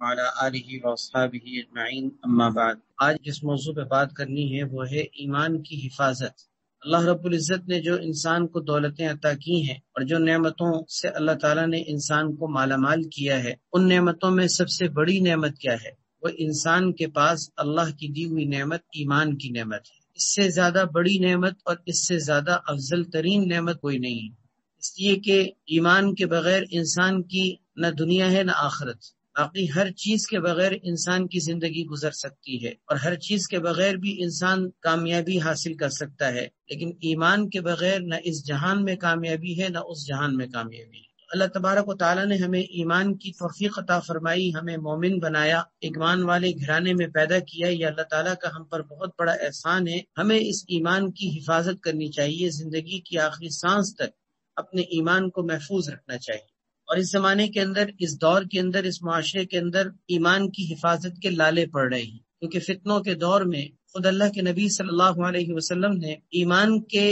وعلی آلہ واصحابہ اجمعین اما بعد۔ آج جس موضوع پہ بات کرنی ہے وہ ہے ایمان کی حفاظت۔ اللہ رب العزت نے جو انسان کو دولتیں عطا کی ہیں اور جو نعمتوں سے اللہ تعالیٰ نے انسان کو مالا مال کیا ہے، ان نعمتوں میں سب سے بڑی نعمت کیا ہے؟ وہ انسان کے پاس اللہ کی دی ہوئی نعمت ایمان کی نعمت ہے۔ اس سے زیادہ بڑی نعمت اور اس سے زیادہ افضل ترین نعمت کوئی نہیں ہے، اس لیے کہ ایمان کے بغیر انسان کی نہ دنیا ہے نہ آخرت۔ باقی ہر چیز کے بغیر انسان کی زندگی گزر سکتی ہے اور ہر چیز کے بغیر بھی انسان کامیابی حاصل کر سکتا ہے، لیکن ایمان کے بغیر نہ اس جہان میں کامیابی ہے نہ اس جہان میں کامیابی ہے۔ اللہ تبارک و تعالیٰ نے ہمیں ایمان کی توفیق عطا فرمائی، ہمیں مومن بنایا، ایمان والے گھرانے میں پیدا کیا۔ یہ اللہ تعالیٰ کا ہم پر بہت بڑا احسان ہے۔ ہمیں اس ایمان کی حفاظت کرنی چاہیے، زندگی کی آخری سانس تک اپنے ایمان کو محفوظ رکھنا چاہیے۔ اور اس زمانے کے اندر، اس دور کے اندر، اس معاشرے کے اندر ایمان کی حفاظت کے لالے پڑ رہے ہیں، کیونکہ فتنوں کے دور میں خود اللہ کے نبی صلی اللہ علیہ وسلم نے ایمان کے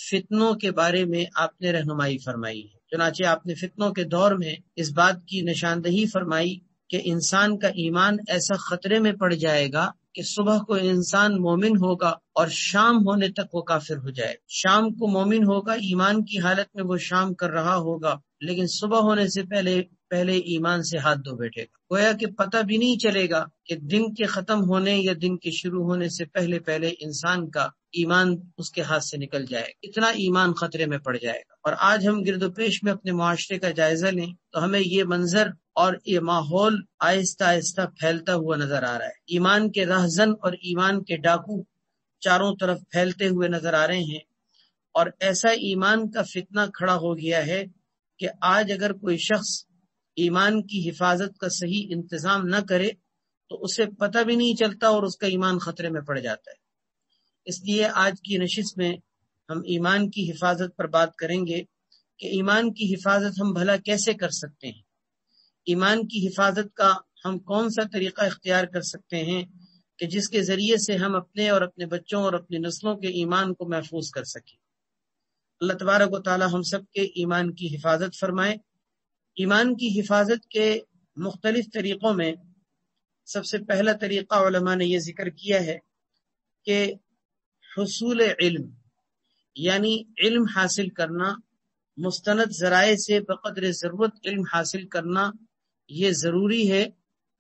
فتنوں کے بارے میں آپ نے رہنمائی فرمائی ہے۔ چنانچہ آپ نے فتنوں کے دور میں اس بات کی نشاندہی فرمائی کہ انسان کا ایمان ایسا خطرے میں پڑ جائے گا کہ صبح کو انسان مومن ہوگا اور شام ہونے تک وہ کافر ہو جائے۔ شام کو مومن ہوگا، ایمان کی حالت میں وہ شام کر رہا ہوگا، لیکن صبح ہونے سے پہلے ایمان سے ہاتھ دھو بیٹھے گا۔ گویا کہ پتہ بھی نہیں چلے گا کہ دن کے ختم ہونے یا دن کے شروع ہونے سے پہلے انسان کا ایمان اس کے ہاتھ سے نکل جائے گا، اتنا ایمان خطرے میں پڑ جائے گا۔ اور آج ہم گرد و پیش میں اپنے معاشرے کا جائزہ لیں تو ہمیں یہ منظر اور یہ ماحول آہستہ آہستہ پھیلتا ہوا نظر آ رہا ہے۔ ایمان کے رہزن اور ایمان کے ڈاکو چاروں طرف پھیلتے ہوئے نظر آ رہے ہیں، اور ایسا ایمان کا فتنہ کھڑا ہو گیا ہے کہ آج اگر کوئی شخص ایمان کی حفاظت کا صحیح انتظام نہ کرے تو اسے پتہ بھی نہیں چلتا اور اس کا ایمان خطرے میں پڑ جاتا ہے۔ اس لیے آج کی نشست میں ہم ایمان کی حفاظت پر بات کریں گے کہ ایمان کی حفاظت ہم بھلا کیسے کر سکتے ہیں، ایمان کی حفاظت کا ہم کون سا طریقہ اختیار کر سکتے ہیں کہ جس کے ذریعے سے ہم اپنے اور اپنے بچوں اور اپنی نسلوں کے ایمان کو محفوظ کر سکیں۔ اللہ تبارک و تعالی ہم سب کے ایمان کی حفاظت فرمائے۔ ایمان کی حفاظت کے مختلف طریقوں میں سب سے پہلا طریقہ علماء نے یہ ذکر کیا ہے کہ حصول علم، یعنی علم حاصل کرنا، مستند ذرائع سے بقدر ضرورت علم حاصل کرنا یہ ضروری ہے،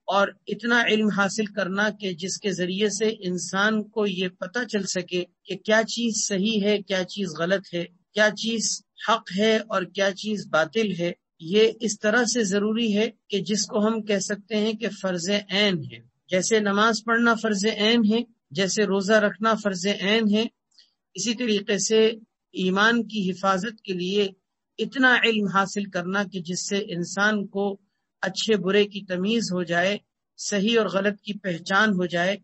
اور اتنا علم حاصل کرنا کہ جس کے ذریعے سے انسان کو یہ پتہ چل سکے کہ کیا چیز صحیح ہے، کیا چیز غلط ہے، کیا چیز حق ہے اور کیا چیز باطل ہے۔ یہ اس طرح سے ضروری ہے کہ جس کو ہم کہہ سکتے ہیں کہ فرض عین ہے۔ جیسے نماز پڑھنا فرض عین ہے، جیسے روزہ رکھنا فرض عین ہے، اسی طریقے سے ایمان کی حفاظت کے لیے اتنا علم حاصل کرنا کہ جس سے انسان کو اچھے برے کی تمیز ہو جائے، صحیح اور غلط کی پہچان ہو جائے،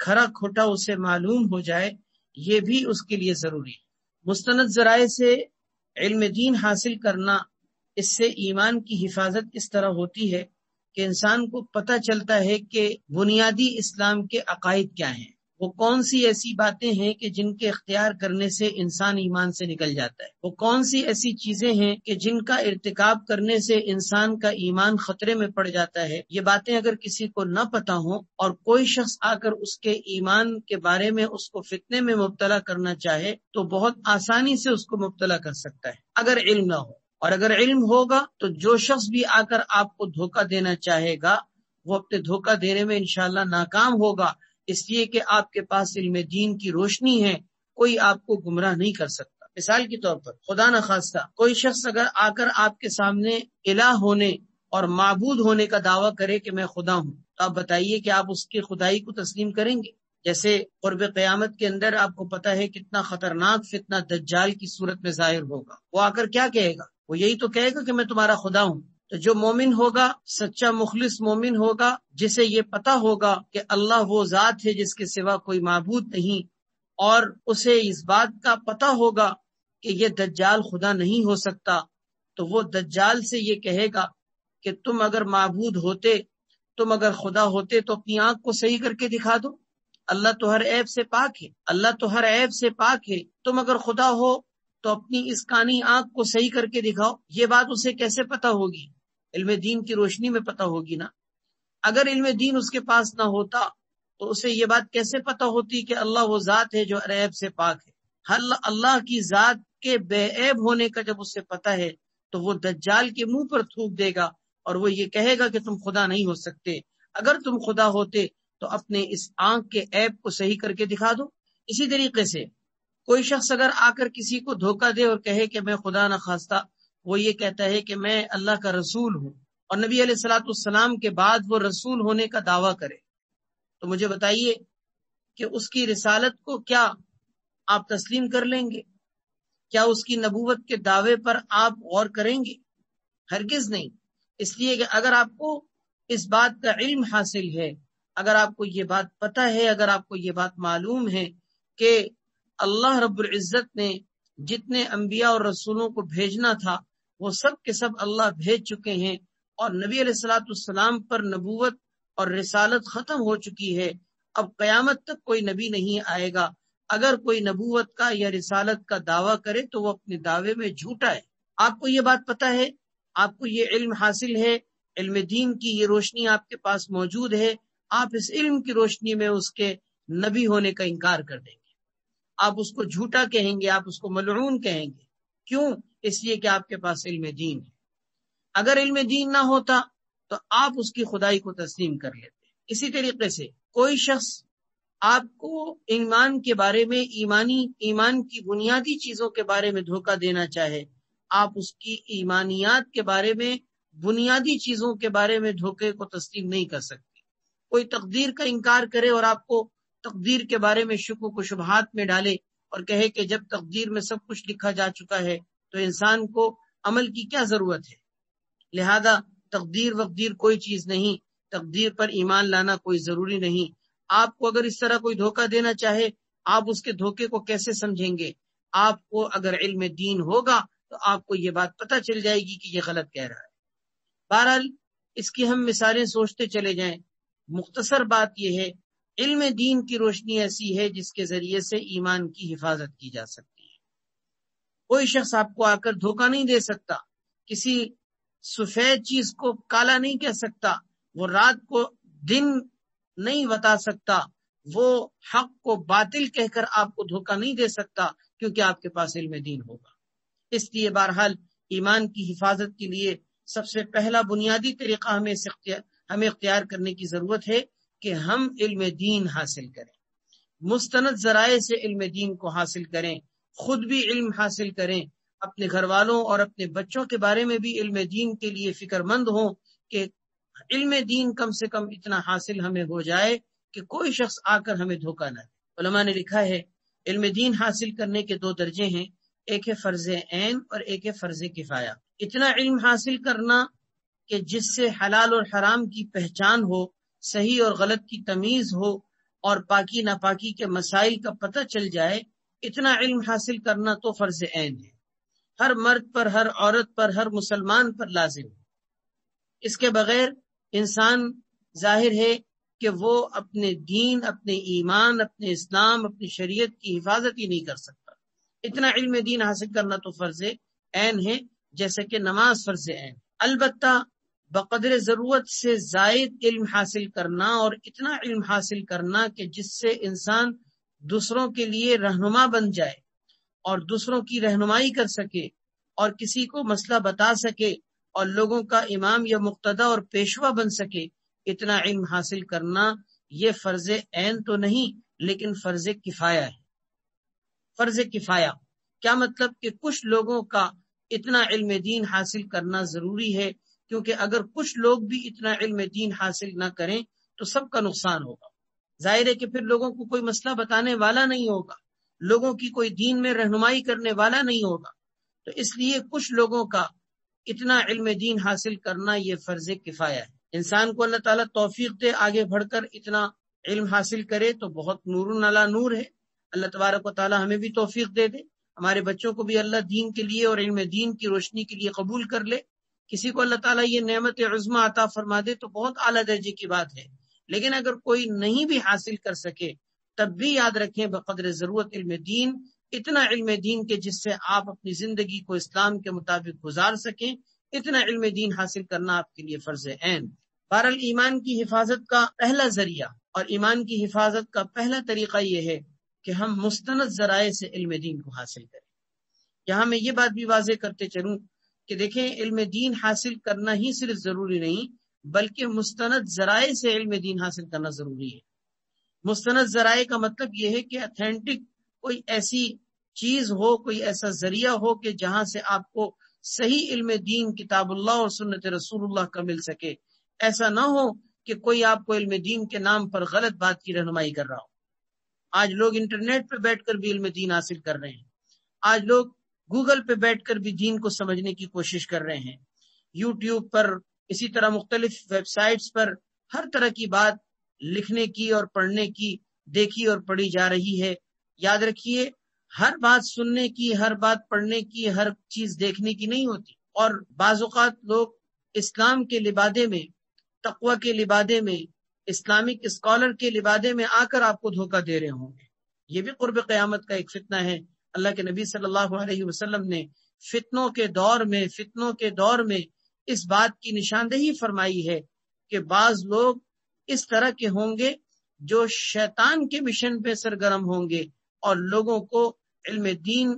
کھرا کھوٹا اسے معلوم ہو جائے، یہ بھی اس کے لیے ضروری ہے۔ مستند ذرائع سے علم دین حاصل کرنا، اس سے ایمان کی حفاظت اس طرح ہوتی ہے کہ انسان کو پتہ چلتا ہے کہ بنیادی اسلام کے عقائد کیا ہیں، وہ کون سی ایسی باتیں ہیں کہ جن کے اختیار کرنے سے انسان ایمان سے نکل جاتا ہے، وہ کون سی ایسی چیزیں ہیں کہ جن کا ارتکاب کرنے سے انسان کا ایمان خطرے میں پڑ جاتا ہے۔ یہ باتیں اگر کسی کو نہ پتہ ہوں اور کوئی شخص آ کر اس کے ایمان کے بارے میں اس کو فتنے میں مبتلا کرنا چاہے تو بہت آسانی سے اس کو مبتلا کر سکتا ہے اگر علم نہ ہو۔ اور اگر علم ہوگا تو جو شخص بھی آ کر آپ کو دھوکہ دینا چاہے گا وہ اپنے دھوکہ دینے میں انشاءاللہ ناکام ہوگا، اس لیے کہ آپ کے پاس علم دین کی روشنی ہے، کوئی آپ کو گمراہ نہیں کر سکتا۔ مثال کے طور پر خدا نخواستہ کوئی شخص اگر آ کر آپ کے سامنے الہ ہونے اور معبود ہونے کا دعویٰ کرے کہ میں خدا ہوں، تو آپ بتائیے کہ آپ اس کی خدائی کو تسلیم کریں گے؟ جیسے قرب قیامت کے اندر آپ کو پتہ ہے کتنا خطرناک فتنہ دجال کی صورت میں ظاہر ہوگا۔ وہ آ کر کیا کہے گا؟ وہ یہی تو کہے گا کہ میں تمہارا خدا ہوں۔ تو جو مومن ہوگا، سچا مخلص مومن ہوگا، جسے یہ پتہ ہوگا کہ اللہ وہ ذات ہے جس کے سوا کوئی معبود نہیں، اور اسے اس بات کا پتہ ہوگا کہ یہ دجال خدا نہیں ہو سکتا، تو وہ دجال سے یہ کہے گا کہ تم اگر معبود ہوتے، تم اگر خدا ہوتے تو اپنی آنکھ کو صحیح کر کے دکھا دو، اللہ تو ہر عیب سے پاک ہے، اللہ تو ہر عیب سے پاک ہے، تم اگر خدا ہو تو اپنی اس کانی آنکھ کو صحیح کر کے دکھاؤ۔ یہ بات اسے کیسے پتہ ہوگی؟ علم دین کی روشنی میں پتہ ہوگی نا۔ اگر علم دین اس کے پاس نہ ہوتا تو اسے یہ بات کیسے پتہ ہوتی کہ اللہ وہ ذات ہے جو عیب سے پاک ہے؟ اللہ کی ذات کے بے عیب ہونے کا جب اسے پتہ ہے تو وہ دجال کے منہ پر تھوک دے گا اور وہ یہ کہے گا کہ تم خدا نہیں ہو سکتے، اگر تم خدا ہوتے تو اپنے اس آنکھ کے عیب کو صحیح کر کے دکھا دو۔ اسی طریقے سے کوئی شخص اگر آ کر کسی کو دھوکہ دے اور کہے کہ میں خدا نہ خواستہ وہ یہ کہتا ہے کہ میں اللہ کا رسول ہوں، اور نبی علیہ الصلوۃ والسلام کے بعد وہ رسول ہونے کا دعویٰ کرے، تو مجھے بتائیے کہ اس کی رسالت کو کیا آپ تسلیم کر لیں گے؟ کیا اس کی نبوت کے دعوے پر آپ غور کریں گے؟ ہرگز نہیں۔ اس لیے کہ اگر آپ کو اس بات کا علم حاصل ہے، اگر آپ کو یہ بات پتہ ہے، اگر آپ کو یہ بات معلوم ہے کہ اللہ رب العزت نے جتنے انبیاء اور رسولوں کو بھیجنا تھا وہ سب کے سب اللہ بھیج چکے ہیں، اور نبی علیہ الصلوۃ والسلام پر نبوت اور رسالت ختم ہو چکی ہے، اب قیامت تک کوئی نبی نہیں آئے گا، اگر کوئی نبوت کا یا رسالت کا دعویٰ کرے تو وہ اپنے دعوے میں جھوٹا ہے۔ آپ کو یہ بات پتہ ہے، آپ کو یہ علم حاصل ہے، علم دین کی یہ روشنی آپ کے پاس موجود ہے، آپ اس علم کی روشنی میں اس کے نبی ہونے کا انکار کر دیں گے، آپ اس کو جھوٹا کہیں گے، آپ اس کو ملعون کہیں گے۔ کیوں؟ اس لیے کہ آپ کے پاس علم دین ہے۔ اگر علم دین نہ ہوتا تو آپ اس کی خدائی کو تسلیم کر لیتے۔ اسی طریقے سے کوئی شخص آپ کو ایمان کے بارے میں ایمان کی بنیادی چیزوں کے بارے میں دھوکہ دینا چاہے، آپ اس کی ایمانیات کے بارے میں بنیادی چیزوں کے بارے میں دھوکے کو تسلیم نہیں کر سکتے۔ کوئی تقدیر کا انکار کرے اور آپ کو تقدیر کے بارے میں شکوک و شبہات میں ڈالے اور کہے کہ جب تقدیر میں سب کچھ لکھا جا چکا ہے تو انسان کو عمل کی کیا ضرورت ہے، لہذا تقدیر وقدیر کوئی چیز نہیں، تقدیر پر ایمان لانا کوئی ضروری نہیں۔ آپ کو اگر اس طرح کوئی دھوکہ دینا چاہے، آپ اس کے دھوکے کو کیسے سمجھیں گے؟ آپ کو اگر علم دین ہوگا تو آپ کو یہ بات پتہ چل جائے گی کہ یہ غلط کہہ رہا ہے۔ بہرحال اس کی ہم مثالیں سوچتے چلے جائیں۔ مختصر بات یہ ہے، علم دین کی روشنی ایسی ہے جس کے ذریعے سے ایمان کی حفاظت کی جا سکتی ہے۔ کوئی شخص آپ کو آ کر دھوکہ نہیں دے سکتا، کسی سفید چیز کو کالا نہیں کہہ سکتا، وہ رات کو دن نہیں بتا سکتا، وہ حق کو باطل کہہ کر آپ کو دھوکہ نہیں دے سکتا، کیونکہ آپ کے پاس علم دین ہوگا۔ اس لیے بہرحال ایمان کی حفاظت کے لیے سب سے پہلا بنیادی طریقہ ہمیں اختیار کرنے کی ضرورت ہے کہ ہم علم دین حاصل کریں، مستند ذرائع سے علم دین کو حاصل کریں، خود بھی علم حاصل کریں، اپنے گھر والوں اور اپنے بچوں کے بارے میں بھی علم دین کے لیے فکر مند ہوں کہ علم دین کم سے کم اتنا حاصل ہمیں ہو جائے کہ کوئی شخص آ کر ہمیں دھوکہ نہ دے۔ علماء نے لکھا ہے علم دین حاصل کرنے کے 2 درجے ہیں، ایک ہے فرض عین اور ایک ہے فرض کفایہ۔ اتنا علم حاصل کرنا کہ جس سے حلال اور حرام کی پہچان ہو، صحیح اور غلط کی تمیز ہو اور پاکی ناپاکی کے مسائل کا پتہ چل جائے، اتنا علم حاصل کرنا تو فرض عین ہے، ہر مرد پر، ہر عورت پر، ہر مسلمان پر لازم ہے۔ اس کے بغیر انسان ظاہر ہے کہ وہ اپنے دین، اپنے ایمان، اپنے اسلام، اپنی شریعت کی حفاظت ہی نہیں کر سکتا۔ اتنا علم دین حاصل کرنا تو فرض عین ہے، جیسے کہ نماز فرض عین۔ البتہ بقدر ضرورت سے زائد علم حاصل کرنا اور اتنا علم حاصل کرنا کہ جس سے انسان دوسروں کے لیے رہنما بن جائے اور دوسروں کی رہنمائی کر سکے اور کسی کو مسئلہ بتا سکے اور لوگوں کا امام یا مقتدی اور پیشوا بن سکے، اتنا علم حاصل کرنا یہ فرض عین تو نہیں لیکن فرض کفایہ ہے۔ فرض کفایہ کیا مطلب؟ کہ کچھ لوگوں کا اتنا علم دین حاصل کرنا ضروری ہے، کیونکہ اگر کچھ لوگ بھی اتنا علم دین حاصل نہ کریں تو سب کا نقصان ہوگا۔ ظاہر ہے کہ پھر لوگوں کو کوئی مسئلہ بتانے والا نہیں ہوگا، لوگوں کی کوئی دین میں رہنمائی کرنے والا نہیں ہوگا، تو اس لیے کچھ لوگوں کا اتنا علم دین حاصل کرنا یہ فرض کفایہ ہے۔ انسان کو اللہ تعالیٰ توفیق دے آگے بڑھ کر اتنا علم حاصل کرے تو بہت نور علی نور ہے۔ اللہ تبارک و تعالیٰ ہمیں بھی توفیق دے دے، ہمارے بچوں کو بھی اللہ دین کے لیے اور علم دین کی روشنی کے لیے قبول کر لے۔ کسی کو اللہ تعالیٰ یہ نعمت عظمی عطا فرما دے تو بہت اعلیٰ درجے کی بات ہے، لیکن اگر کوئی نہیں بھی حاصل کر سکے تب بھی یاد رکھیں بقدر ضرورت علم دین، اتنا علم دین کے جس سے آپ اپنی زندگی کو اسلام کے مطابق گزار سکیں، اتنا علم دین حاصل کرنا آپ کے لیے فرض عین۔ بہرحال ایمان کی حفاظت کا پہلا ذریعہ اور ایمان کی حفاظت کا پہلا طریقہ یہ ہے کہ ہم مستند ذرائع سے علم دین کو حاصل کریں۔ یہاں میں یہ بات بھی واضح کرتے چلوں کہ دیکھیں، علم دین حاصل کرنا ہی صرف ضروری نہیں، بلکہ مستند ذرائع سے علم دین حاصل کرنا ضروری ہے۔ مستند ذرائع کا مطلب یہ ہے کہ اتھینٹک کوئی ایسی چیز ہو، کوئی ایسا ذریعہ ہو کہ جہاں سے آپ کو صحیح علم دین کتاب اللہ اور سنت رسول اللہ کا مل سکے۔ ایسا نہ ہو کہ کوئی آپ کو علم دین کے نام پر غلط بات کی رہنمائی کر رہا ہو۔ آج لوگ انٹرنیٹ پہ بیٹھ کر بھی علم دین حاصل کر رہے ہیں، آج لوگ گوگل پہ بیٹھ کر بھی دین کو سمجھنے کی کوشش کر رہے ہیں، یوٹیوب پر، اسی طرح مختلف ویب سائٹس پر ہر طرح کی بات لکھنے کی اور پڑھنے کی دیکھی اور پڑھی جا رہی ہے۔ یاد رکھیے، ہر بات سننے کی، ہر بات پڑھنے کی، ہر چیز دیکھنے کی نہیں ہوتی، اور بعض اوقات لوگ اسلام کے لبادے میں، تقوی کے لبادے میں، اسلامک اسکالر کے لبادے میں آ کر آپ کو دھوکہ دے رہے ہوں گے۔ یہ بھی قرب قیامت کا ایک فتنہ ہے۔ اللہ کے نبی صلی اللہ علیہ وسلم نے فتنوں کے دور میں اس بات کی نشاندہی فرمائی ہے کہ بعض لوگ اس طرح کے ہوں گے جو شیطان کے مشن پہ سرگرم ہوں گے اور لوگوں کو علم دین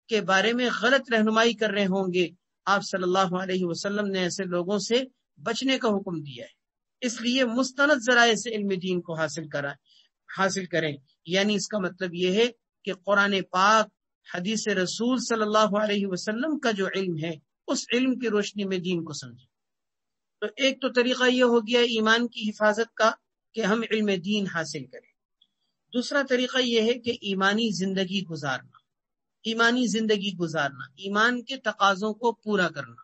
کے بارے میں غلط رہنمائی کر رہے ہوں گے۔ آپ صلی اللہ علیہ وسلم نے ایسے لوگوں سے بچنے کا حکم دیا ہے۔ اس لیے مستند ذرائع سے علم دین کو حاصل کریں، یعنی اس کا مطلب یہ ہے کہ قرآن پاک، حدیث رسول صلی اللہ علیہ وسلم کا جو علم ہے، اس علم کی روشنی میں دین کو سمجھیں۔ تو ایک تو طریقہ یہ ہو گیا ایمان کی حفاظت کا کہ ہم علم دین حاصل کریں۔ دوسرا طریقہ یہ ہے کہ ایمانی زندگی گزارنا، ایمان کے تقاضوں کو پورا کرنا،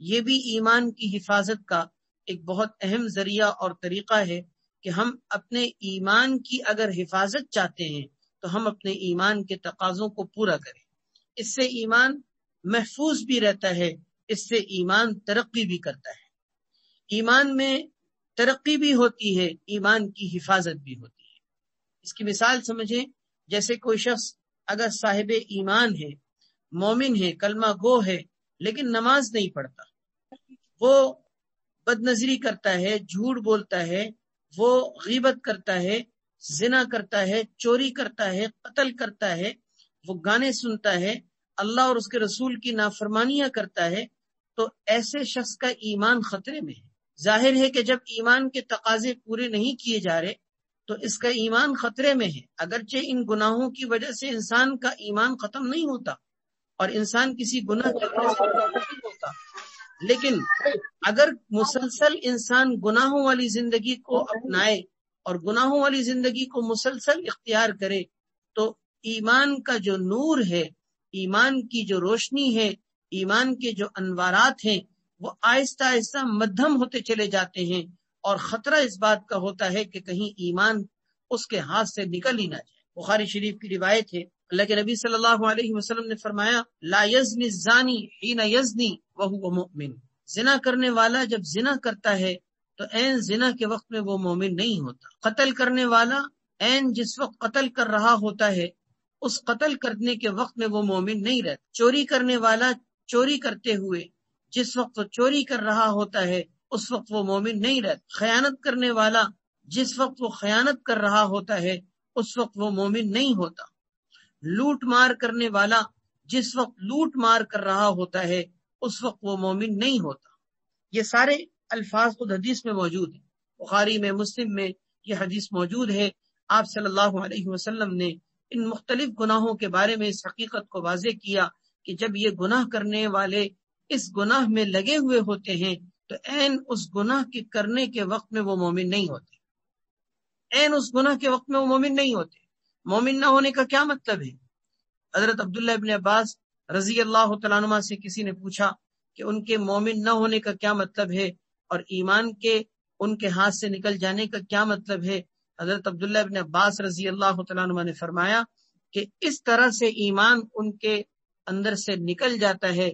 یہ بھی ایمان کی حفاظت کا ایک بہت اہم ذریعہ اور طریقہ ہے کہ ہم اپنے ایمان کی اگر حفاظت چاہتے ہیں تو ہم اپنے ایمان کے تقاضوں کو پورا کریں۔ اس سے ایمان محفوظ بھی رہتا ہے، اس سے ایمان ترقی بھی کرتا ہے۔ ایمان میں ترقی بھی ہوتی ہے، ایمان کی حفاظت بھی ہوتی ہے۔ اس کی مثال سمجھیں، جیسے کوئی شخص اگر صاحب ایمان ہے، مومن ہے، کلمہ گو ہے، لیکن نماز نہیں پڑھتا، وہ بد نظری کرتا ہے، جھوٹ بولتا ہے، وہ غیبت کرتا ہے، زنا کرتا ہے، چوری کرتا ہے، قتل کرتا ہے، وہ گانے سنتا ہے، اللہ اور اس کے رسول کی نافرمانیاں کرتا ہے، تو ایسے شخص کا ایمان خطرے میں ہے۔ ظاہر ہے کہ جب ایمان کے تقاضے پورے نہیں کیے جا رہے تو اس کا ایمان خطرے میں ہے۔ اگرچہ ان گناہوں کی وجہ سے انسان کا ایمان ختم نہیں ہوتا اور انسان کسی گناہ کرنے سے نہیں ہوتا، لیکن اگر مسلسل انسان گناہوں والی زندگی کو اپنائے اور گناہوں والی زندگی کو مسلسل اختیار کرے تو ایمان کا جو نور ہے، ایمان کی جو روشنی ہے، ایمان کے جو انوارات ہیں، وہ آہستہ آہستہ مدھم ہوتے چلے جاتے ہیں، اور خطرہ اس بات کا ہوتا ہے کہ کہیں ایمان اس کے ہاتھ سے نکل ہی نہ جائے۔ بخاری شریف کی روایت ہے، اللہ کے نبی صلی اللہ علیہ وسلم نے فرمایا، لا یزنی الزانی حین یزنی وہو مؤمن، زنا کرنے والا جب زنا کرتا ہے تو عین زنا کے وقت میں وہ مومن نہیں ہوتا۔ قتل کرنے والا عین جس وقت قتل کر رہا ہوتا ہے اس قتل کرنے کے وقت میں وہ مومن نہیں رہتا۔ چوری کرنے والا چوری کرتے ہوئے جس وقت وہ چوری کر رہا ہوتا ہے اس وقت وہ مومن نہیں رہتا۔ خیانت کرنے والا جس وقت وہ خیانت کر رہا ہوتا ہے اس وقت وہ مومن نہیں ہوتا۔ لوٹ مار کرنے والا جس وقت لوٹ مار کر رہا ہوتا ہے اس وقت وہ مومن نہیں ہوتا۔ یہ سارے الفاظ خود حدیث میں موجود ہیں، بخاری میں، مسلم میں یہ حدیث موجود ہے۔ آپ صلی اللہ علیہ وسلم نے ان مختلف گناہوں کے بارے میں اس حقیقت کو واضح کیا کہ جب یہ گناہ کرنے والے اس گناہ میں لگے ہوئے ہوتے ہیں تو عین اس گناہ کے کرنے کے وقت میں وہ مومن نہیں ہوتے، عین اس گناہ کے وقت میں وہ مومن نہیں ہوتے۔ مومن نہ ہونے کا کیا مطلب ہے؟ حضرت عبداللہ ابن عباس رضی اللہ تعالیٰ عنہ سے کسی نے پوچھا کہ ان کے مومن نہ ہونے کا کیا مطلب ہے اور ایمان کے ان کے ہاتھ سے نکل جانے کا کیا مطلب ہے؟ حضرت عبداللہ ابن عباس رضی اللہ تعالیٰ عنہ نے فرمایا کہ اس طرح سے ایمان ان کے اندر سے نکل جاتا ہے،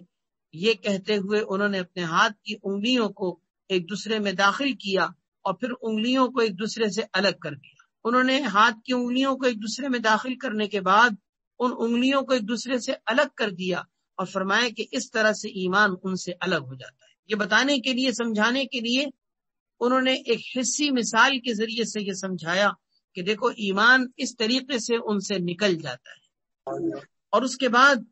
یہ کہتے ہوئے انہوں نے اپنے ہاتھ کی انگلیوں کو ایک دوسرے میں داخل کیا اور پھر انگلیوں کو ایک دوسرے سے الگ کر دیا۔ انہوں نے ہاتھ کی انگلیوں کو ایک دوسرے میں داخل کرنے کے بعد ان انگلیوں کو ایک دوسرے سے الگ کر دیا اور فرمایا کہ اس طرح سے ایمان ان سے الگ ہو جاتا ہے۔ یہ بتانے کے لیے، سمجھانے کے لیے انہوں نے ایک حسی مثال کے ذریعے سے یہ سمجھایا کہ دیکھو ایمان اس طریقے سے ان سے نکل جاتا ہے، اور اس کے بعد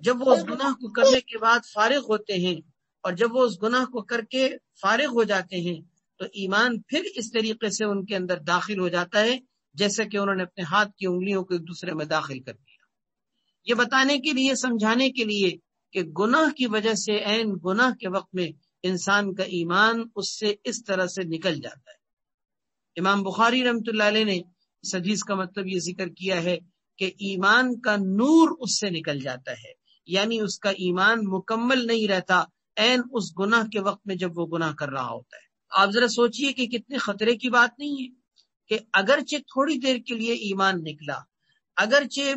جب وہ اس گناہ کو کرنے کے بعد فارغ ہوتے ہیں، اور جب وہ اس گناہ کو کر کے فارغ ہو جاتے ہیں تو ایمان پھر اس طریقے سے ان کے اندر داخل ہو جاتا ہے جیسے کہ انہوں نے اپنے ہاتھ کی انگلیوں کو ایک دوسرے میں داخل کر دیا۔ یہ بتانے کے لیے، سمجھانے کے لیے کہ گناہ کی وجہ سے عین گناہ کے وقت میں انسان کا ایمان اس سے اس طرح سے نکل جاتا ہے۔ امام بخاری رحمۃ اللہ علیہ نے اس حدیث کا مطلب یہ ذکر کیا ہے کہ ایمان کا نور اس سے نکل جاتا ہے، یعنی اس کا ایمان مکمل نہیں رہتا عین اس گناہ کے وقت میں جب وہ گناہ کر رہا ہوتا ہے۔ آپ ذرا سوچئے کہ کتنے خطرے کی بات نہیں ہے کہ اگرچہ تھوڑی دیر کے لیے ایمان نکلا، اگرچہ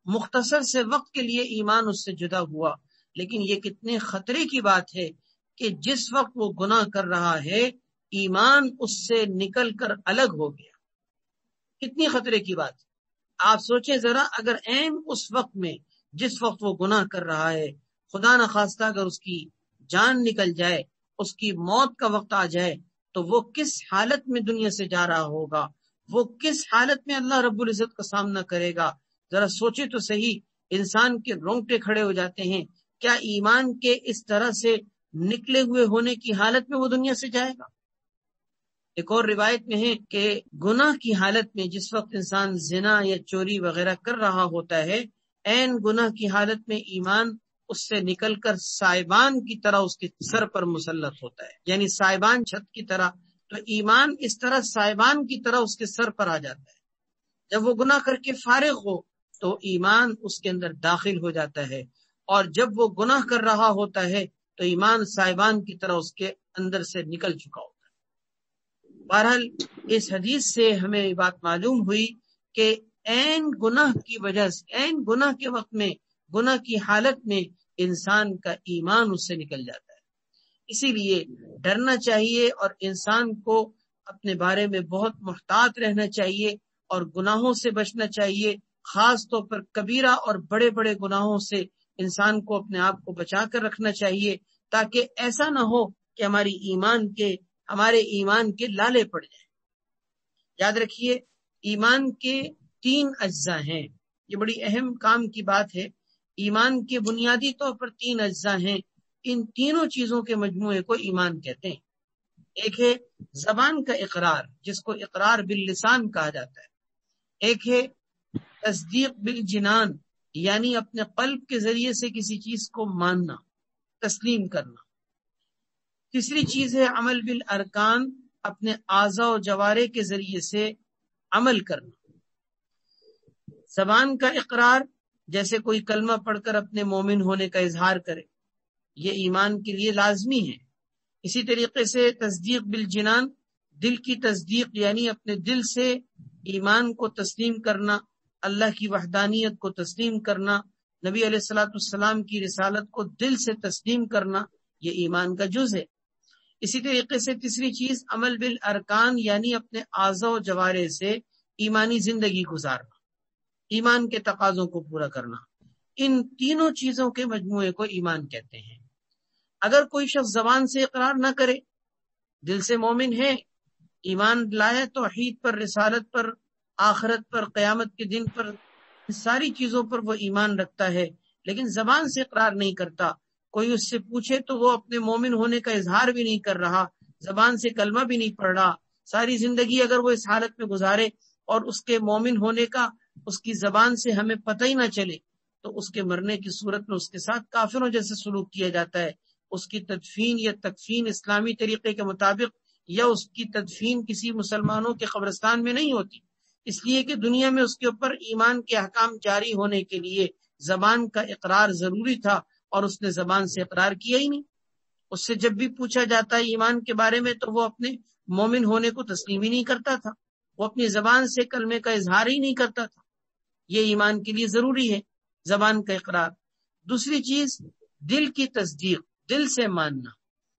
مختصر سے وقت کے لیے ایمان اس سے جدا ہوا، لیکن یہ کتنے خطرے کی بات ہے کہ جس وقت وہ گناہ کر رہا ہے ایمان اس سے نکل کر الگ ہو گیا۔ کتنی خطرے کی بات۔ آپ سوچیں ذرا، اگر عین اس وقت میں جس وقت وہ گناہ کر رہا ہے خدا نخواستہ اگر اس کی جان نکل جائے، اس کی موت کا وقت آ جائے، تو وہ کس حالت میں دنیا سے جا رہا ہوگا، وہ کس حالت میں اللہ رب العزت کا سامنا کرے گا۔ ذرا سوچے تو صحیح، انسان کے رونگٹے کھڑے ہو جاتے ہیں۔ کیا ایمان کے اس طرح سے نکلے ہوئے ہونے کی حالت میں وہ دنیا سے جائے گا؟ ایک اور روایت میں ہے کہ گناہ کی حالت میں جس وقت انسان زنا یا چوری وغیرہ کر رہا ہوتا ہے، عین گناہ کی حالت میں ایمان اس سے نکل کر سائبان کی طرح اس کے سر پر مسلط ہوتا ہے، یعنی سائبان چھت کی طرح، تو ایمان اس طرح سائبان کی طرح اس کے سر پر آ جاتا ہے۔ جب وہ گناہ کر کے فارغ ہو تو ایمان اس کے اندر داخل ہو جاتا ہے، اور جب وہ گناہ کر رہا ہوتا ہے تو ایمان سائبان کی طرح اس کے اندر سے نکل چکا ہوتا ہے۔ بہرحال اس حدیث سے ہمیں یہ بات معلوم ہوئی کہ عین گناہ کی وجہ سے، عین گناہ کے وقت میں، گناہ کی حالت میں انسان کا ایمان اس سے نکل جاتا ہے۔ اسی لیے ڈرنا چاہیے اور انسان کو اپنے بارے میں بہت محتاط رہنا چاہیے اور گناہوں سے بچنا چاہیے، خاص طور پر کبیرہ اور بڑے بڑے گناہوں سے انسان کو اپنے آپ کو بچا کر رکھنا چاہیے، تاکہ ایسا نہ ہو کہ ہمارے ایمان کے لالے پڑ جائیں۔ یاد رکھیے، ایمان کے 3 اجزاء ہیں، یہ بڑی اہم کام کی بات ہے۔ ایمان کے بنیادی طور پر 3 اجزاء ہیں، ان تینوں چیزوں کے مجموعے کو ایمان کہتے ہیں۔ ایک ہے زبان کا اقرار، جس کو اقرار باللسان کہا جاتا ہے۔ ایک ہے تصدیق بالجنان، یعنی اپنے قلب کے ذریعے سے کسی چیز کو ماننا، تسلیم کرنا۔ تیسری چیز ہے عمل بالارکان، اپنے اعضاء و جوارح کے ذریعے سے عمل کرنا۔ زبان کا اقرار، جیسے کوئی کلمہ پڑھ کر اپنے مومن ہونے کا اظہار کرے، یہ ایمان کے لیے لازمی ہے۔ اسی طریقے سے تصدیق بالجنان، دل کی تصدیق، یعنی اپنے دل سے ایمان کو تسلیم کرنا، اللہ کی وحدانیت کو تسلیم کرنا، نبی علیہ الصلوۃ والسلام کی رسالت کو دل سے تسلیم کرنا، یہ ایمان کا جز ہے۔ اسی طریقے سے تیسری چیز عمل بالارکان، یعنی اپنے اعضاء و جوارح سے ایمانی زندگی گزارنا، ایمان کے تقاضوں کو پورا کرنا۔ ان تینوں چیزوں کے مجموعے کو ایمان کہتے ہیں۔ اگر کوئی شخص زبان سے اقرار نہ کرے، دل سے مومن ہے، ایمان لائے، توحید پر، رسالت پر، آخرت پر، قیامت کے دن پر، ساری چیزوں پر وہ ایمان رکھتا ہے، لیکن زبان سے اقرار نہیں کرتا، کوئی اس سے پوچھے تو وہ اپنے مومن ہونے کا اظہار بھی نہیں کر رہا، زبان سے کلمہ بھی نہیں پڑھ رہا، ساری زندگی اگر وہ اس حالت میں گزارے اور اس کے مومن ہونے کا اس کی زبان سے ہمیں پتہ ہی نہ چلے، تو اس کے مرنے کی صورت میں اس کے ساتھ کافروں جیسے سلوک کیا جاتا ہے۔ اس کی تدفین یا تکفین اسلامی طریقے کے مطابق یا اس کی تدفین کسی مسلمانوں کے قبرستان میں نہیں ہوتی، اس لیے کہ دنیا میں اس کے اوپر ایمان کے احکام جاری ہونے کے لیے زبان کا اقرار ضروری تھا، اور اس نے زبان سے اقرار کیا ہی نہیں۔ اس سے جب بھی پوچھا جاتا ہے ایمان کے بارے میں تو وہ اپنے مومن ہونے کو تسلیم ہی نہیں کرتا تھا، وہ اپنی زبان سے کلمے کا اظہار ہی نہیں کرتا تھا۔ یہ ایمان کے لیے ضروری ہے، زبان کا اقرار۔ دوسری چیز دل کی تصدیق، دل سے ماننا۔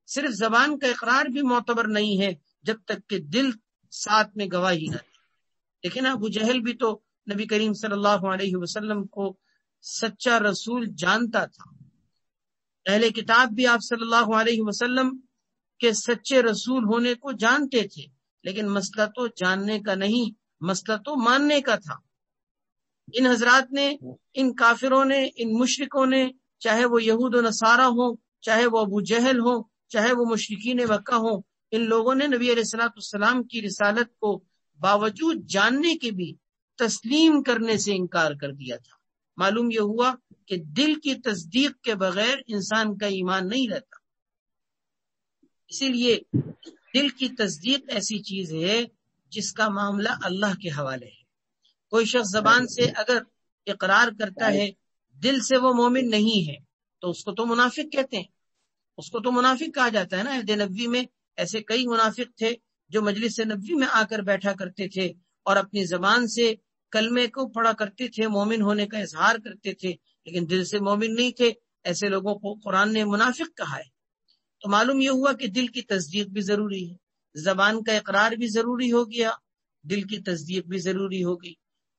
صرف زبان کا اقرار بھی معتبر نہیں ہے جب تک کہ دل ساتھ میں گواہی نہ دے۔ لیکن ابو جہل بھی تو نبی کریم صلی اللہ علیہ وسلم کو سچا رسول جانتا تھا، اہل کتاب بھی آپ صلی اللہ علیہ وسلم کہ سچے رسول ہونے کو جانتے تھے، لیکن مسئلہ تو جاننے کا نہیں، مسئلہ تو ماننے کا تھا۔ ان حضرات نے، ان کافروں نے، ان مشرکوں نے، چاہے وہ یہود و نصارہ ہوں، چاہے وہ ابو جہل ہوں، چاہے وہ مشرکین مکہ ہوں، ان لوگوں نے نبی علیہ السلام کی رسالت کو باوجود جاننے کے بھی تسلیم کرنے سے انکار کر دیا تھا۔ معلوم یہ ہوا کہ دل کی تصدیق کے بغیر انسان کا ایمان نہیں رہتا۔ اسی لیے دل کی تصدیق ایسی چیز ہے جس کا معاملہ اللہ کے حوالے ہے۔ کوئی شخص زبان سے اگر اقرار کرتا ہے، دل سے وہ مومن نہیں ہے، تو اس کو تو منافق کہتے ہیں، اس کو تو منافق کہا جاتا ہے نا۔ عہد نبوی میں ایسے کئی منافق تھے جو مجلس نبوی میں آ کر بیٹھا کرتے تھے اور اپنی زبان سے کلمے کو پڑھا کرتے تھے، مومن ہونے کا اظہار کرتے تھے، لیکن دل سے مومن نہیں تھے۔ ایسے لوگوں کو قرآن نے منافق کہا ہے۔ تو معلوم یہ ہوا کہ دل کی تصدیق بھی ضروری ہے، زبان کا اقرار بھی ضروری ہو گیا، دل کی تصدیق بھی ضروری ہو گئی۔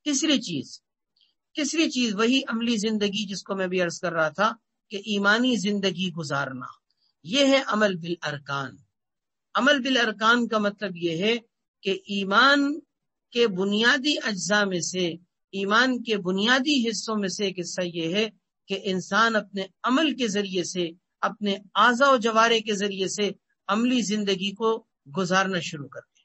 تیسری چیز وہی عملی زندگی جس کو میں بھی عرض کر رہا تھا کہ ایمانی زندگی گزارنا، یہ ہے عمل بالارکان۔ عمل بالارکان کا مطلب یہ ہے کہ ایمان کے بنیادی اجزاء میں سے، ایمان کے بنیادی حصوں میں سے ایک حصہ یہ ہے کہ انسان اپنے عمل کے ذریعے سے، اپنے اعضاء و جوارح کے ذریعے سے عملی زندگی کو گزارنا شروع کر دے،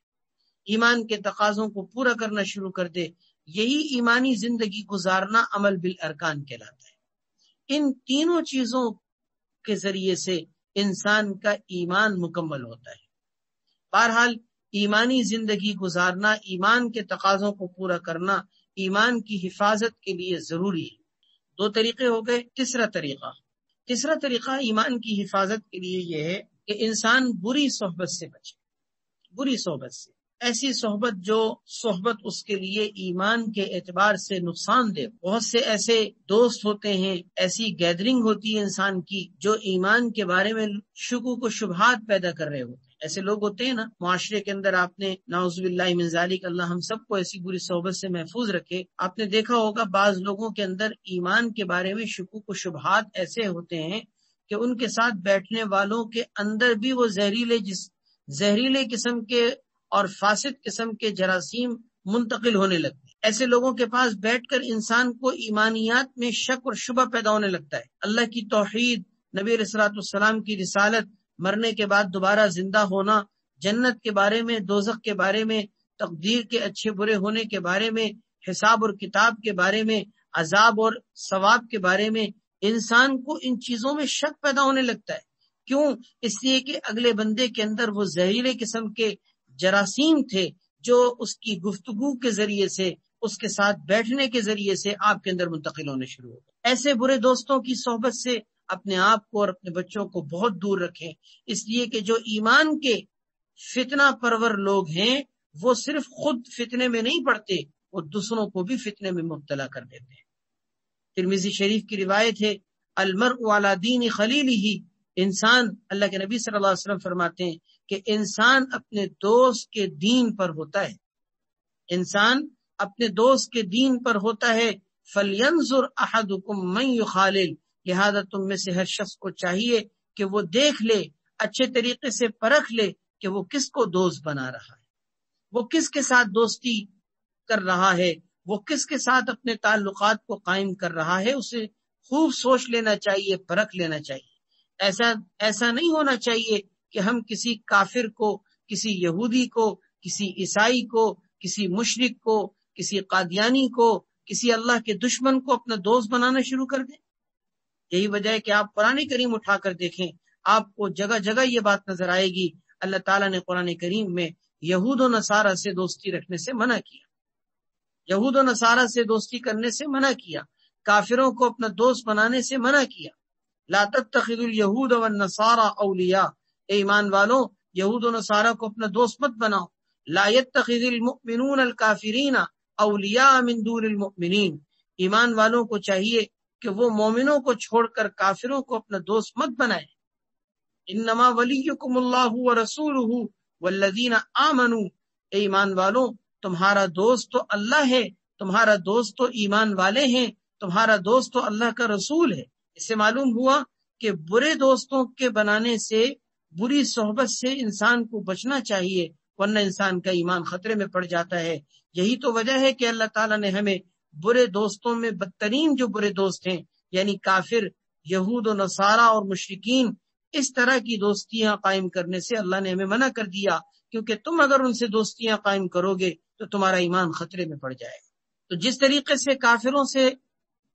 ایمان کے تقاضوں کو پورا کرنا شروع کر دے۔ یہی ایمانی زندگی گزارنا عمل بالارکان کہلاتا ہے۔ ان تینوں چیزوں کے ذریعے سے انسان کا ایمان مکمل ہوتا ہے۔ بہرحال ایمانی زندگی گزارنا، ایمان کے تقاضوں کو پورا کرنا ایمان کی حفاظت کے لیے ضروری ہے۔ دو طریقے ہو گئے۔ تیسرا طریقہ ایمان کی حفاظت کے لیے یہ ہے کہ انسان بری صحبت سے بچے، بری صحبت سے، ایسی صحبت جو صحبت اس کے لیے ایمان کے اعتبار سے نقصان دے۔ بہت سے ایسے دوست ہوتے ہیں، ایسی گیدرنگ ہوتی ہے انسان کی جو ایمان کے بارے میں شکوک و شبہات پیدا کر رہے ہوتے ہیں۔ ایسے لوگ ہوتے ہیں نا معاشرے کے اندر، آپ نے نعوذ باللہ من ذالک، اللہ ہم سب کو ایسی بری صحبت سے محفوظ رکھے۔ آپ نے دیکھا ہوگا بعض لوگوں کے اندر ایمان کے بارے میں شکوک و شبہات ایسے ہوتے ہیں کہ ان کے ساتھ بیٹھنے والوں کے اندر بھی وہ زہریلے قسم کے اور فاسد قسم کے جراثیم منتقل ہونے لگتے ہیں۔ ایسے لوگوں کے پاس بیٹھ کر انسان کو ایمانیات میں شک اور شبہ پیدا ہونے لگتا ہے۔ اللہ کی توحید، نبی علیہ السلام کی رسالت، مرنے کے بعد دوبارہ زندہ ہونا، جنت کے بارے میں، دوزخ کے بارے میں، تقدیر کے اچھے برے ہونے کے بارے میں، حساب اور کتاب کے بارے میں، عذاب اور ثواب کے بارے میں، انسان کو ان چیزوں میں شک پیدا ہونے لگتا ہے۔ کیوں؟ اس لیے کہ اگلے بندے کے اندر وہ زہریلے قسم کے جراثیم تھے جو اس کی گفتگو کے ذریعے سے، اس کے ساتھ بیٹھنے کے ذریعے سے آپ کے اندر منتقل ہونے شروع ہو گئے۔ ایسے برے دوستوں کی صحبت سے اپنے آپ کو اور اپنے بچوں کو بہت دور رکھیں، اس لیے کہ جو ایمان کے فتنہ پرور لوگ ہیں وہ صرف خود فتنے میں نہیں پڑتے، وہ دوسروں کو بھی فتنے میں مبتلا کر دیتے ہیں۔ ترمذی شریف کی روایت ہے، المرء علی دین خلیلہ، انسان، اللہ کے نبی صلی اللہ علیہ وسلم فرماتے ہیں کہ انسان اپنے دوست کے دین پر ہوتا ہے، انسان اپنے دوست کے دین پر ہوتا ہے۔ فَلْيَنْظُرْ أَحَدُكُمْ مَنْ يُخَالِلْ، لہذا تم میں سے ہر شخص کو چاہیے کہ وہ دیکھ لے، اچھے طریقے سے پرکھ لے کہ وہ کس کو دوست بنا رہا ہے، وہ کس کے ساتھ دوستی کر رہا ہے، وہ کس کے ساتھ اپنے تعلقات کو قائم کر رہا ہے۔ اسے خوب سوچ لینا چاہیے، پرکھ لینا چاہیے۔ ایسا نہیں ہونا چاہیے کہ ہم کسی کافر کو، کسی یہودی کو، کسی عیسائی کو، کسی مشرک کو، کسی قادیانی کو، کسی اللہ کے دشمن کو اپنا دوست بنانا شروع کر دیں۔ یہی وجہ ہے کہ آپ قرآن کریم اٹھا کر دیکھیں، آپ کو جگہ جگہ یہ بات نظر آئے گی۔ اللہ تعالیٰ نے قرآن کریم میں یہود و نصارہ سے دوستی رکھنے سے منع کیا، یہود و نصارہ سے دوستی کرنے سے منع کیا، کافروں کو اپنا دوست بنانے سے منع کیا۔ لا تتخذوا اليهود والنصارى اولیاء، اے ایمان والو یہود و نصارہ کو اپنا دوست مت بناؤ۔ لا يتخذ المؤمنون الكافرین اولیاء من دون المؤمنین، ایمان والوں کو چاہیے کہ وہ مومنوں کو چھوڑ کر کافروں کو اپنا دوست مت بنائے۔ انما ولیکم اللہ ورسولہ والذین آمنوا، اے ایمان والو تمہارا دوست تو اللہ ہے، تمہارا دوست تو ایمان والے ہیں، تمہارا دوست تو اللہ کا رسول ہے۔ اس سے معلوم ہوا کہ برے دوستوں کے بنانے سے بری صحبت سے انسان کو بچنا چاہیے، ورنہ انسان کا ایمان خطرے میں پڑ جاتا ہے۔ یہی تو وجہ ہے کہ اللہ تعالیٰ نے ہمیں برے دوستوں میں بدترین جو برے دوست ہیں، یعنی کافر، یہود و نصارہ اور مشرکین، اس طرح کی دوستیاں قائم کرنے سے اللہ نے ہمیں منع کر دیا، کیونکہ تم اگر ان سے دوستیاں قائم کرو گے تو تمہارا ایمان خطرے میں پڑ جائے گا۔ تو جس طریقے سے کافروں سے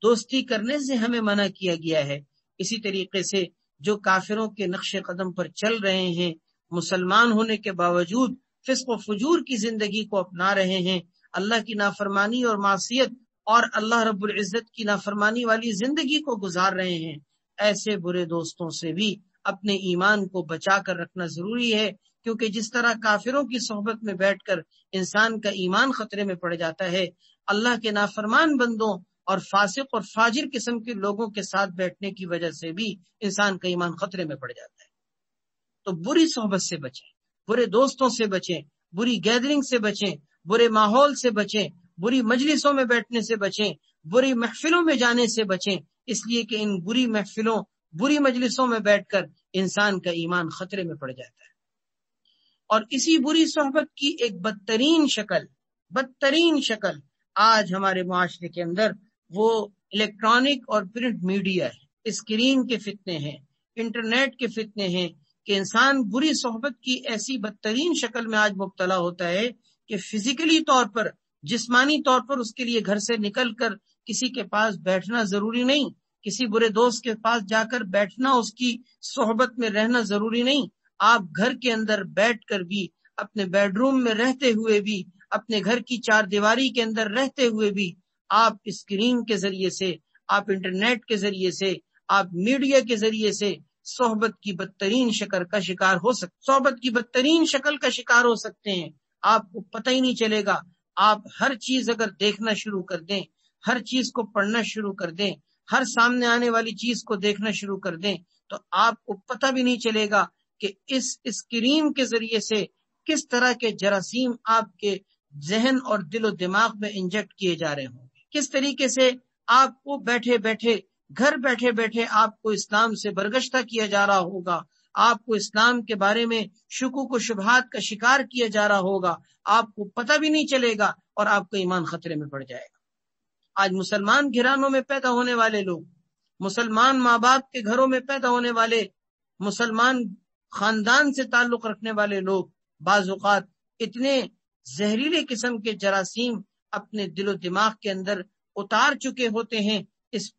دوستی کرنے سے ہمیں منع کیا گیا ہے، اسی طریقے سے جو کافروں کے نقش قدم پر چل رہے ہیں، مسلمان ہونے کے باوجود فسق و فجور کی زندگی کو اپنا رہے ہیں، اللہ کی نافرمانی اور معصیت اور اللہ رب العزت کی نافرمانی والی زندگی کو گزار رہے ہیں، ایسے برے دوستوں سے بھی اپنے ایمان کو بچا کر رکھنا ضروری ہے، کیونکہ جس طرح کافروں کی صحبت میں بیٹھ کر انسان کا ایمان خطرے میں پڑ جاتا ہے، اللہ کے نافرمان بندوں اور فاسق اور فاجر قسم کے لوگوں کے ساتھ بیٹھنے کی وجہ سے بھی انسان کا ایمان خطرے میں پڑ جاتا ہے۔ تو بری صحبت سے بچیں، برے دوستوں سے بچیں، بری گیدرنگ سے بچیں، برے ماحول سے بچیں، بری مجلسوں میں بیٹھنے سے بچیں، بری محفلوں میں جانے سے بچیں، اس لیے کہ ان بری محفلوں، بری مجلسوں میں بیٹھ کر انسان کا ایمان خطرے میں پڑ جاتا ہے۔ اور اسی بری صحبت کی ایک بدترین شکل آج ہمارے معاشرے کے اندر وہ الیکٹرانک اور پرنٹ میڈیا ہے، اسکرین کے فتنے ہیں، انٹرنیٹ کے فتنے ہیں، کہ انسان بری صحبت کی ایسی بدترین شکل میں آج مبتلا ہوتا ہے کہ فزیکلی طور پر، جسمانی طور پر اس کے لیے گھر سے نکل کر کسی کے پاس بیٹھنا ضروری نہیں، کسی برے دوست کے پاس جا کر بیٹھنا، اس کی صحبت میں رہنا ضروری نہیں، آپ گھر کے اندر بیٹھ کر بھی، اپنے بیڈ روم میں رہتے ہوئے بھی، اپنے گھر کی چار دیواری کے اندر رہتے ہوئے بھی، آپ اسکرین کے ذریعے سے، آپ انٹرنیٹ کے ذریعے سے، آپ میڈیا کے ذریعے سے صحبت کی بدترین شکل کا شکار ہو سکتے ہیں۔ آپ کو پتہ ہی نہیں چلے گا، آپ ہر چیز اگر دیکھنا شروع کر دیں، ہر چیز کو پڑھنا شروع کر دیں، ہر سامنے آنے والی چیز کو دیکھنا شروع کر دیں، تو آپ کو پتہ بھی نہیں چلے گا کہ اس اسکرین کے ذریعے سے کس طرح کے جراثیم آپ کے ذہن اور دل و دماغ میں انجیکٹ کیے جا رہے ہوں، کس طریقے سے آپ کو گھر بیٹھے بیٹھے آپ کو اسلام سے برگشتہ کیا جا رہا ہوگا، آپ کو اسلام کے بارے میں شکوک و شبہات کا شکار کیا جا رہا ہوگا، آپ کو پتہ بھی نہیں چلے گا، اور آپ کا ایمان خطرے میں پڑ جائے گا۔ آج مسلمان گھرانوں میں پیدا ہونے والے لوگ، مسلمان ماں باپ کے گھروں میں پیدا ہونے والے، مسلمان خاندان سے تعلق رکھنے والے لوگ بعض اوقات اتنے زہریلے قسم کے جراثیم اپنے دل و دماغ کے اندر اتار چکے ہوتے ہیں، اس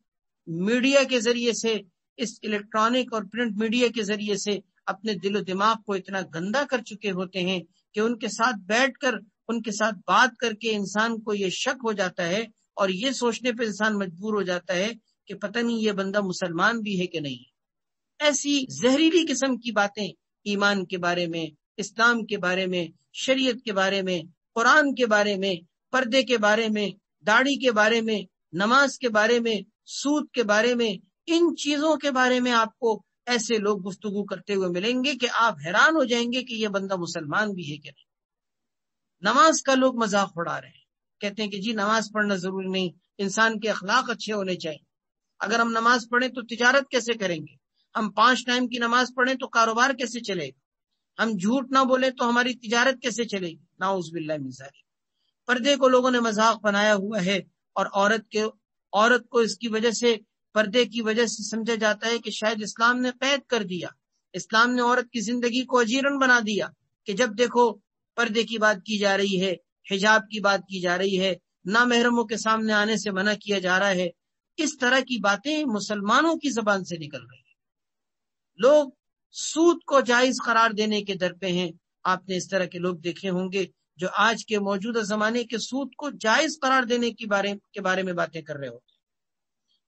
میڈیا کے ذریعے سے، اس الیکٹرانک اور پرنٹ میڈیا کے ذریعے سے اپنے دل و دماغ کو اتنا گندا کر چکے ہوتے ہیں کہ ان کے ساتھ بیٹھ کر، ان کے ساتھ بات کر کے انسان کو یہ شک ہو جاتا ہے، اور یہ سوچنے پہ انسان مجبور ہو جاتا ہے کہ پتہ نہیں یہ بندہ مسلمان بھی ہے کہ نہیں۔ ایسی زہریلی قسم کی باتیں ایمان کے بارے میں، اسلام کے بارے میں، شریعت کے بارے میں، قرآن کے بارے میں، پردے کے بارے میں، داڑھی کے بارے میں، نماز کے بارے میں، سود کے بارے میں، ان چیزوں کے بارے میں آپ کو ایسے لوگ گفتگو کرتے ہوئے ملیں گے کہ آپ حیران ہو جائیں گے کہ یہ بندہ مسلمان بھی ہے کہ نہیں۔ نماز کا لوگ مذاق اڑا رہے ہیں، کہتے ہیں کہ جی نماز پڑھنا ضروری نہیں، انسان کے اخلاق اچھے ہونے چاہیے، اگر ہم نماز پڑھیں تو تجارت کیسے کریں گے، ہم 5 ٹائم کی نماز پڑھیں تو کاروبار کیسے چلے گا، ہم جھوٹ نہ بولیں تو ہماری تجارت کیسے چلے گی، نعوذ باللہ من ذالک۔ پردے کو لوگوں نے مذاق بنایا ہوا ہے، اور عورت کو اس کی وجہ سے، پردے کی وجہ سے سمجھا جاتا ہے کہ شاید اسلام نے قید کر دیا، اسلام نے عورت کی زندگی کو اجیرن بنا دیا، کہ جب دیکھو پردے کی بات کی جا رہی ہے، حجاب کی بات کی جا رہی ہے، نامحرموں کے سامنے آنے سے منع کیا جا رہا ہے۔ اس طرح کی باتیں مسلمانوں کی زبان سے نکل رہی ہیں۔ لوگ سود کو جائز قرار دینے کے در پہ ہیں۔ آپ نے اس طرح کے لوگ دیکھے ہوں گے جو آج کے موجودہ زمانے کے سود کو جائز قرار دینے کے بارے میں باتیں کر رہے ہوتے ہیں،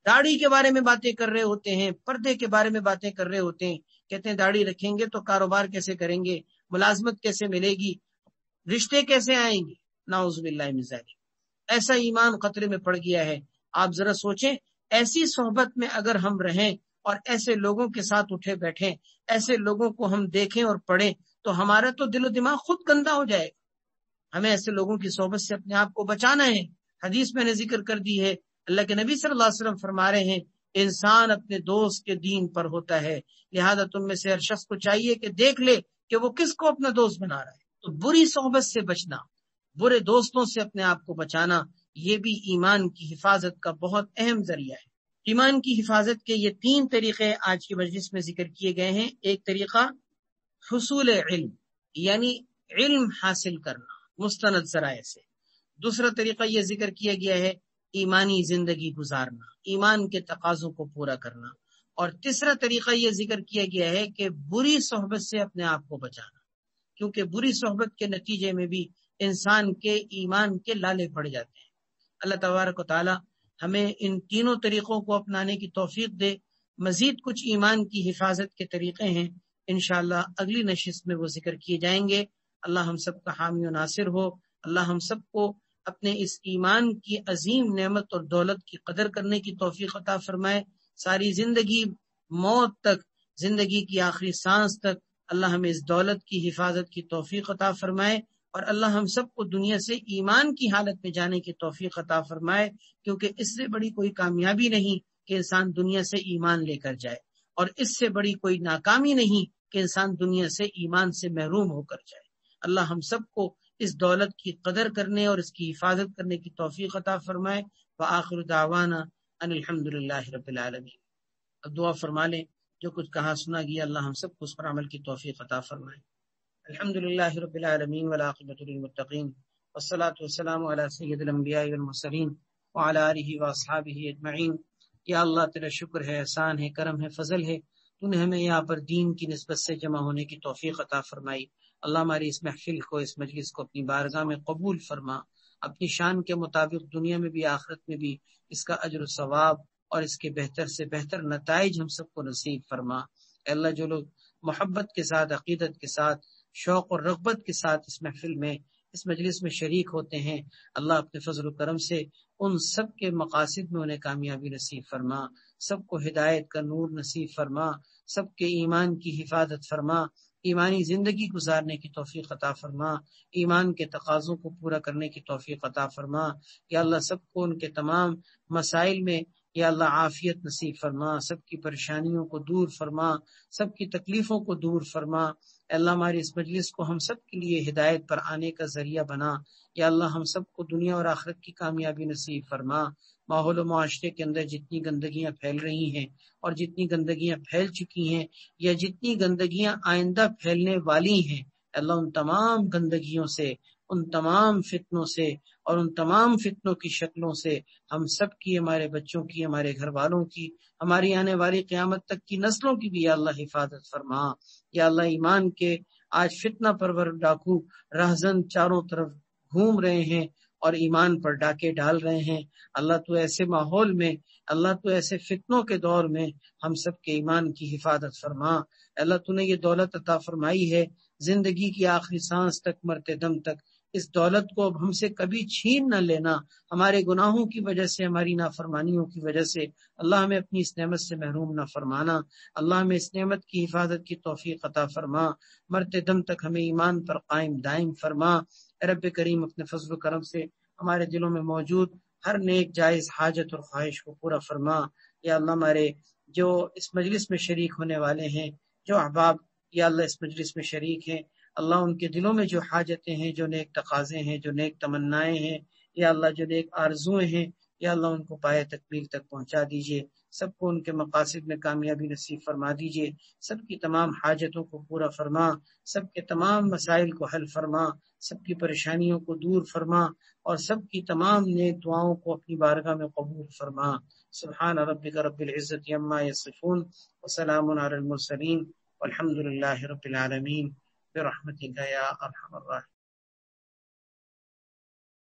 داڑھی کے بارے میں باتیں کر رہے ہوتے ہیں، پردے کے بارے میں باتیں کر رہے ہوتے ہیں، کہتے ہیں داڑھی رکھیں گے تو کاروبار کیسے کریں گے، ملازمت کیسے ملے گی، رشتے کیسے آئیں گے، نعوذ باللہ من ذالک۔ ایسا ایمان خطرے میں پڑ گیا ہے۔ آپ ذرا سوچیں، ایسی صحبت میں اگر ہم رہیں اور ایسے لوگوں کے ساتھ اٹھے بیٹھیں، ایسے لوگوں کو ہم دیکھیں اور پڑھیں، تو ہمارا تو دل و دماغ خود گندا ہو جائے گا۔ ہمیں ایسے لوگوں کی صحبت سے اپنے آپ کو بچانا ہے۔ حدیث میں نے ذکر کر دی ہے، اللہ کے نبی صلی اللہ علیہ وسلم فرما رہے ہیں انسان اپنے دوست کے دین پر ہوتا ہے، لہذا تم میں سے ہر شخص کو چاہیے کہ دیکھ لے کہ وہ کس کو اپنا دوست بنا رہا ہے۔ تو بری صحبت سے بچنا، برے دوستوں سے اپنے آپ کو بچانا، یہ بھی ایمان کی حفاظت کا بہت اہم ذریعہ ہے۔ ایمان کی حفاظت کے یہ 3 طریقے آج کی مجلس میں ذکر کیے گئے ہیں۔ ایک طریقہ حصول علم، یعنی علم حاصل کرنا مستند ذرائع سے۔ دوسرا طریقہ یہ ذکر کیا گیا ہے ایمانی زندگی گزارنا، ایمان کے تقاضوں کو پورا کرنا۔ اور تیسرا طریقہ یہ ذکر کیا گیا ہے کہ بری صحبت سے اپنے آپ کو بچانا، کیونکہ بری صحبت کے نتیجے میں بھی انسان کے ایمان کے لالے پڑ جاتے ہیں۔ اللہ تبارک و تعالی ہمیں ان تینوں طریقوں کو اپنانے کی توفیق دے۔ مزید کچھ ایمان کی حفاظت کے طریقے ہیں، انشاءاللہ اگلی نشست میں وہ ذکر کیے جائیں گے۔ اللہ ہم سب کا حامی و ناصر ہو۔ اللہ ہم سب کو اپنے اس ایمان کی عظیم نعمت اور دولت کی قدر کرنے کی توفیق عطا فرمائے۔ ساری زندگی، موت تک، زندگی کی آخری سانس تک اللہ ہمیں اس دولت کی حفاظت کی توفیق عطا فرمائے، اور اللہ ہم سب کو دنیا سے ایمان کی حالت میں جانے کی توفیق عطا فرمائے، کیونکہ اس سے بڑی کوئی کامیابی نہیں کہ انسان دنیا سے ایمان لے کر جائے، اور اس سے بڑی کوئی ناکامی نہیں کہ انسان دنیا سے ایمان سے محروم ہو کر جائے۔ اللہ ہم سب کو اس دولت کی قدر کرنے اور اس کی حفاظت کرنے کی توفیق عطا فرمائے۔ وآخر دعوانا ان الحمدللہ رب العالمین۔ اب دعا فرما لیں۔ جو کچھ کہا سنا گیا اللہ ہم سب کو اس پر عمل کی توفیق عطا فرمائے۔ الحمدللہ رب العالمین والعاقبۃ للمتقین والصلاۃ والسلام علی سید الانبیاء والمرسلین وعلی آلہ واصحابہ اجمعین۔ یا اللہ تیرا شکر ہے، احسان ہے، کرم ہے، فضل ہے، تو نے ہمیں یہاں پر دین کی نسبت سے جمع ہونے کی توفیق عطا فرمائی۔ اللہ ہماری اس محفل کو، اس مجلس کو اپنی بارگاہ میں قبول فرما، اپنی شان کے مطابق دنیا میں بھی آخرت میں بھی اس کا اجر و ثواب اور اس کے بہتر سے بہتر نتائج ہم سب کو نصیب فرما۔ اے اللہ جو لوگ محبت کے ساتھ، عقیدت کے ساتھ، شوق اور رغبت کے ساتھ اس محفل میں، اس مجلس میں شریک ہوتے ہیں، اللہ اپنے فضل و کرم سے ان سب کے مقاصد میں انہیں کامیابی نصیب فرما، سب کو ہدایت کا نور نصیب فرما، سب کے ایمان کی حفاظت فرما، ایمانی زندگی گزارنے کی توفیق عطا فرما، ایمان کے تقاضوں کو پورا کرنے کی توفیق عطا فرما۔ یا اللہ سب کو ان کے تمام مسائل میں یا اللہ عافیت نصیب فرما، سب کی پریشانیوں کو دور فرما، سب کی تکلیفوں کو دور فرما۔ اے اللہ ہماری اس مجلس کو ہم سب کے لیے ہدایت پر آنے کا ذریعہ بنا۔ یا اللہ ہم سب کو دنیا اور آخرت کی کامیابی نصیب فرما۔ ماحول و معاشرے کے اندر جتنی گندگیاں پھیل رہی ہیں اور جتنی گندگیاں پھیل چکی ہیں یا جتنی گندگیاں آئندہ پھیلنے والی ہیں، اللہ ان تمام گندگیوں سے، ان تمام فتنوں سے اور ان تمام فتنوں کی شکلوں سے ہم سب کی، ہمارے بچوں کی، ہمارے گھر والوں کی، ہماری آنے والی قیامت تک کی نسلوں کی بھی یا اللہ حفاظت فرما۔ یا اللہ ایمان کے آج فتنہ پرور ڈاکو رہزن چاروں طرف گھوم رہے ہیں اور ایمان پر ڈاکے ڈال رہے ہیں، اللہ تو ایسے ماحول میں، اللہ تو ایسے فتنوں کے دور میں ہم سب کے ایمان کی حفاظت فرما۔ اللہ تو نے یہ دولت عطا فرمائی ہے زندگی کی آخری سانس تک، مرتے دم تک، اس دولت کو اب ہم سے کبھی چھین نہ لینا، ہمارے گناہوں کی وجہ سے، ہماری نافرمانیوں کی وجہ سے اللہ ہمیں اپنی اس نعمت سے محروم نہ فرمانا۔ اللہ ہمیں اس نعمت کی حفاظت کی توفیق عطا فرما، مرتے دم تک ہمیں ایمان پر قائم دائم فرما۔ اے رب کریم اپنے فضل و کرم سے ہمارے دلوں میں موجود ہر نیک جائز حاجت اور خواہش کو پورا فرما۔ یا اللہ ہمارے جو اس مجلس میں شریک ہونے والے ہیں، جو احباب یا اللہ اس مجلس میں شریک ہیں، اللہ ان کے دلوں میں جو حاجتیں ہیں، جو نیک تقاضے ہیں، جو نیک تمنائیں ہیں، یا اللہ جو نیک آرزویں ہیں، یا اللہ ان کو پائے تکمیل تک پہنچا دیجئے، سب کو ان کے مقاصد میں کامیابی نصیب فرما دیجئے، سب کی تمام حاجتوں کو پورا فرما، سب کے تمام مسائل کو حل فرما، سب کی پریشانیوں کو دور فرما، اور سب کی تمام نیک دعاؤں کو اپنی بارگاہ میں قبول فرما۔ سبحان ربک رب العزت عما یصفون وسلام علی المرسلین والحمد للہ رب العالمین برحمتک یا ارحم الراحمین۔